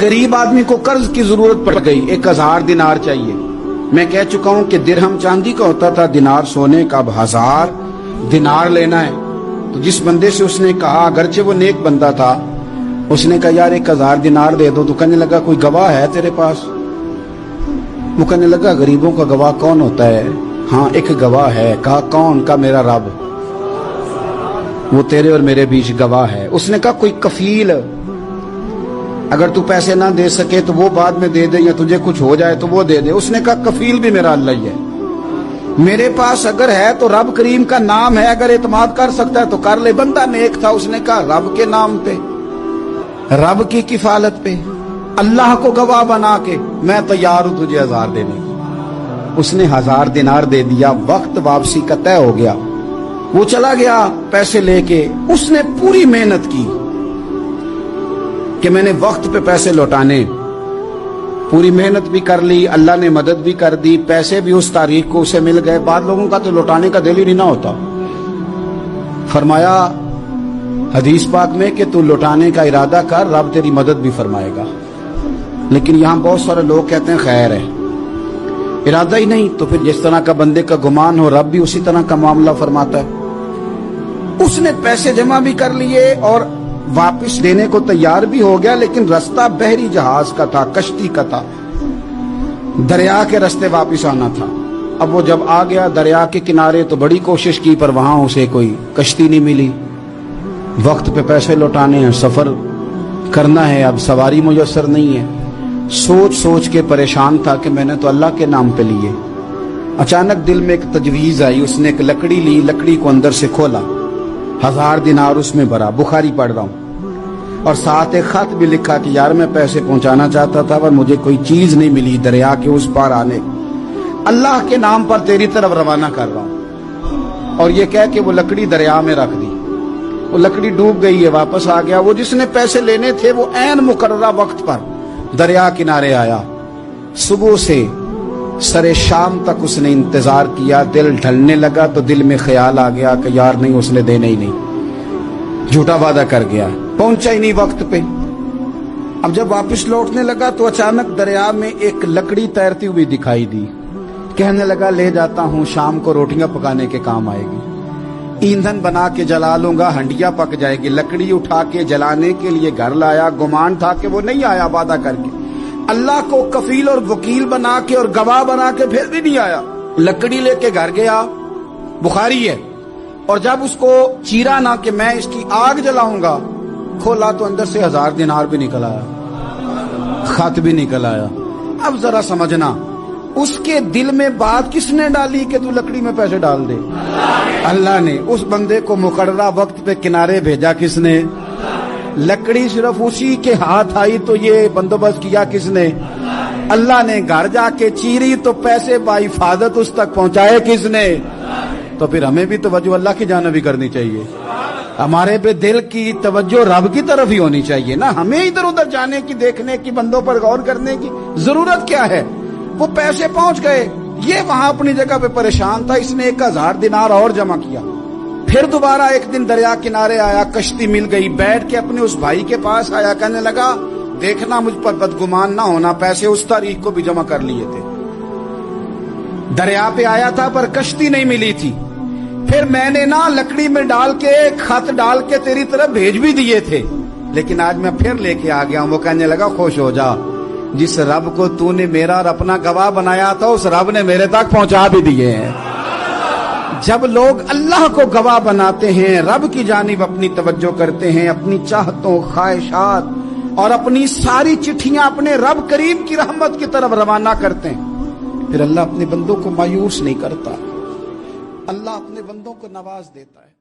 गरीब आदमी को कर्ज की जरूरत पड़ गई, 1000 दिनार चाहिए। मैं कह चुका हूं कि दिरहम चांदी का होता था, दिनार सोने का। अब 1000 दिनार लेना है। तो जिस बंदे से उसने कहा, अगरचे वो नेक बंदा था, उसने कहा यार 1000 दिनार दे दो। तो कहने लगा कोई गवाह है तेरे पास? वो कहने लगा गरीबों का गवाह कौन होता है? हाँ एक गवाह है। कहा कौन? का मेरा रब, वो तेरे और मेरे बीच गवाह है। उसने कहा कोई कफील, अगर तू पैसे ना दे सके तो वो बाद में दे दे, या तुझे कुछ हो जाए तो वो दे दे। उसने कहा कफील भी मेरा अल्लाह ही है। मेरे पास अगर है तो रब करीम का नाम है, अगर एतमाद कर सकता है तो कर ले। बंदा नेक था, उसने कहा रब के नाम पे, रब की किफालत पे, अल्लाह को गवाह बना के मैं तैयार हूं तुझे 1000 देने। उसने 1000 दिनार दे दिया। वक्त वापसी का तय हो गया। वो चला गया पैसे लेके। उसने पूरी मेहनत की कि मैंने वक्त पे पैसे लौटाने, पूरी मेहनत भी कर ली, अल्लाह ने मदद भी कर दी, पैसे भी उस तारीख को उसे मिल गए। बाद लोगों का तो लौटाने का दिल ही नहीं ना होता। फरमाया हदीस पाक में कि तू लौटाने का इरादा कर, रब तेरी मदद भी फरमाएगा। लेकिन यहां बहुत सारे लोग कहते हैं खैर है, इरादा ही नहीं। तो फिर जिस तरह का बंदे का गुमान हो, रब भी उसी तरह का मामला फरमाता है। उसने पैसे जमा भी कर लिए और वापस देने को तैयार भी हो गया, लेकिन रास्ता बहरी जहाज का था, कश्ती का था, दरिया के रास्ते वापस आना था। अब वो जब आ गया दरिया के किनारे तो बड़ी कोशिश की, पर वहां उसे कोई कश्ती नहीं मिली। वक्त पे पैसे लौटाने हैं, सफर करना है, अब सवारी मुयस्सर नहीं है। सोच सोच के परेशान था कि मैंने तो अल्लाह के नाम पे लिए। अचानक दिल में एक तजवीज आई। उसने एक लकड़ी ली, लकड़ी को अंदर से खोला, 1000 दिनार उसमें भरा। बुखारी पढ़ रहा हूं, और साथ एक खत भी लिखा कि यार मैं पैसे पहुंचाना चाहता था पर मुझे कोई चीज नहीं मिली दरिया के उस पार आने, अल्लाह के नाम पर तेरी तरफ रवाना कर रहा हूं। और ये कह के वो लकड़ी दरिया में रख दी। वो लकड़ी डूब गई है, वापस आ गया। वो जिसने पैसे लेने थे वो ऐन मुकर्ररा वक्त पर दरिया किनारे आया। सुबह से सरे शाम तक उसने इंतजार किया। दिल ढलने लगा तो दिल में ख्याल आ गया कि यार नहीं, उसने देने ही नहीं, झूठा वादा कर गया, पहुंचा ही नहीं वक्त पे। अब जब वापस लौटने लगा तो अचानक दरिया में एक लकड़ी तैरती हुई दिखाई दी। कहने लगा ले जाता हूं, शाम को रोटियां पकाने के काम आएगी, ईंधन बना के जला लूंगा, हंडिया पक जाएगी। लकड़ी उठा के जलाने के लिए घर लाया। गुमान था कि वो नहीं आया वादा करके। अल्लाह को कफील और वकील बना के और गवाह बना के फिर भी नहीं आया। लकड़ी लेके घर गया, बुखारी है। और जब उसको चीरा ना कि मैं इसकी आग जलाऊंगा, खोला तो अंदर से 1000 दिनार भी निकल आया, खत भी निकल आया। अब जरा समझना, उसके दिल में बात किसने डाली कि तू लकड़ी में पैसे डाल दे? अल्लाह ने। उस बंदे को मुकर्ररा वक्त पे किनारे भेजा किसने? लकड़ी सिर्फ उसी के हाथ आई तो ये बंदोबस्त किया किसने? अल्लाह ने। घर जाके चीरी तो पैसे बाहिफाजत उस तक पहुंचाए किसने? तो फिर हमें भी तवज्जो अल्लाह की जानिब भी करनी चाहिए। हमारे पे दिल की तवज्जो रब की तरफ ही होनी चाहिए ना। हमें इधर उधर जाने की, देखने की, बंदों पर गौर करने की जरूरत क्या है? वो पैसे पहुंच गए, ये वहां अपनी जगह पे परेशान था। इसने 1000 दिनार और जमा किया। फिर दोबारा एक दिन दरिया किनारे आया, कश्ती मिल गई, बैठ के अपने उस भाई के पास आया। कहने लगा देखना मुझ पर बदगुमान ना होना, पैसे उस तारीख को भी जमा कर लिए थे। दरिया पे आया था पर कश्ती नहीं मिली थी। फिर मैंने ना लकड़ी में डाल के, खत डाल के तेरी तरफ भेज भी दिए थे, लेकिन आज मैं फिर लेके आ गया हूं। वो कहने लगा खुश हो जा, जिस रब को तूने मेरा और अपना गवाह बनाया था उस रब ने मेरे तक पहुंचा भी दिए हैं। जब लोग अल्लाह को गवाह बनाते हैं, रब की जानिब अपनी तवज्जो करते हैं, अपनी चाहतों, ख्वाहिशात और अपनी सारी चिट्ठियां अपने रब करीम की रहमत की तरफ रवाना करते हैं, फिर अल्लाह अपने बंदों को मायूस नहीं करता। अल्लाह अपने बंदों को नवाज देता है।